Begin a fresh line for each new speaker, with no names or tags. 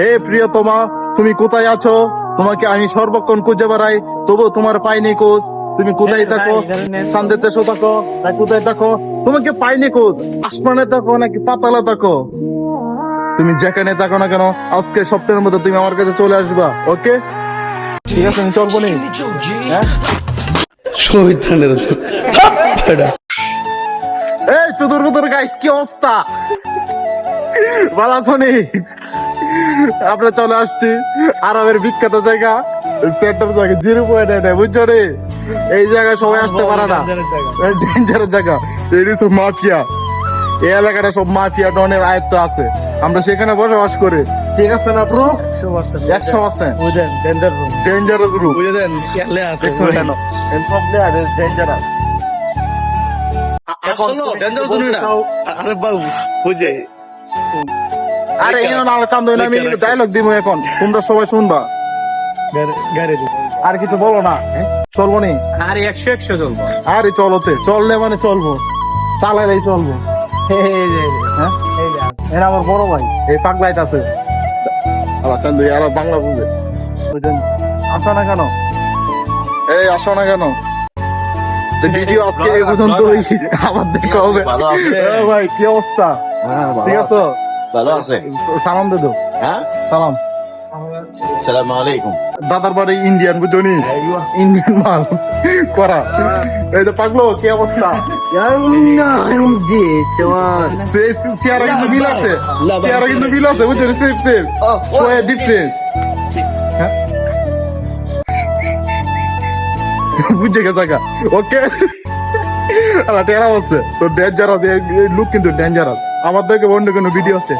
হে প্রিয়তমা, তুমি কোথায় আছো? তোমাকে আমি সর্বক্ষণ খুঁজে বেড়াই, তবু তোমার পাইনি খোঁজ। তুমি কোথায় থাকো? চাঁদের দেশে থাকো না কোথায় থাকো? তোমাকে পাইনি খোঁজ। আসমানে থাকো নাকি পাতালে থাকো? তুমি যেখানে থাকো না কেন, আজকে সপ্তাহের মধ্যে তুমি আমার কাছে চলে আসবা। ওকে, ঠিক আছে, আমি চলবো নি। হ্যাঁ, এই চুদুর বুদুর গাইস, কি অবস্থা? ভালো আছো নি? আমরা চলে আসছি আরবের বিখ্যাত জায়গা, সেন্টার জায়গা 0.8, বুঝছো রে? এই জায়গায় সবাই আসতে পারে না, ডেঞ্জারাস জায়গা। এই সব মাফিয়া, এই এলাকাটা সব মাফিয়া ডনের আয়ত্ত আছে। আমরা সেখানে বসবাস করি, ঠিক আছে না ব্রো? 100% ডেঞ্জারাস রূপ। ডেঞ্জারাস আরে এনো না চান্দু, আমি ডায়লগ দিব এখন, তোমরা সবাই শুনবা। আর কিছু বলো না, চলবো নি?
আরে 100 চলবো।
আরে চলতে চললে মানে চলবো, চালাইলেই চলবো। হ্যাঁ, এরা আমার বড় ভাই, এই পাগলাইট আছে আবার চান্দু, আর বাংলা বুঝে। আসো না কেন? এই আসো না কেন? ভিডিও আজকে এই পর্যন্তই, আবার দেখা হবে। ভাই কি অবস্থা? ঠিক আছে,
ভালো আছে।
সালাম দে দো।
হ্যাঁ,
সালাম।
আসসালামু আলাইকুম।
দাদার বাড়ি ইন্ডিয়ান, বুঝনি? ইন্ডিয়ান মাল করা। এই যে পাগলো, কি অবস্থা? চেহারা কিন্তু মিল আছে, চেহারা কিন্তু মিল আছে, বুঝলি? সেফ সেফ ডিফারেন্স, বুঝে গেছে। ওকে, টেরা আছে তো ডেঞ্জারাস, লুক কিন্তু ডেঞ্জারাস। আমার থেকে অন্য কোনো ভিডিও আছে?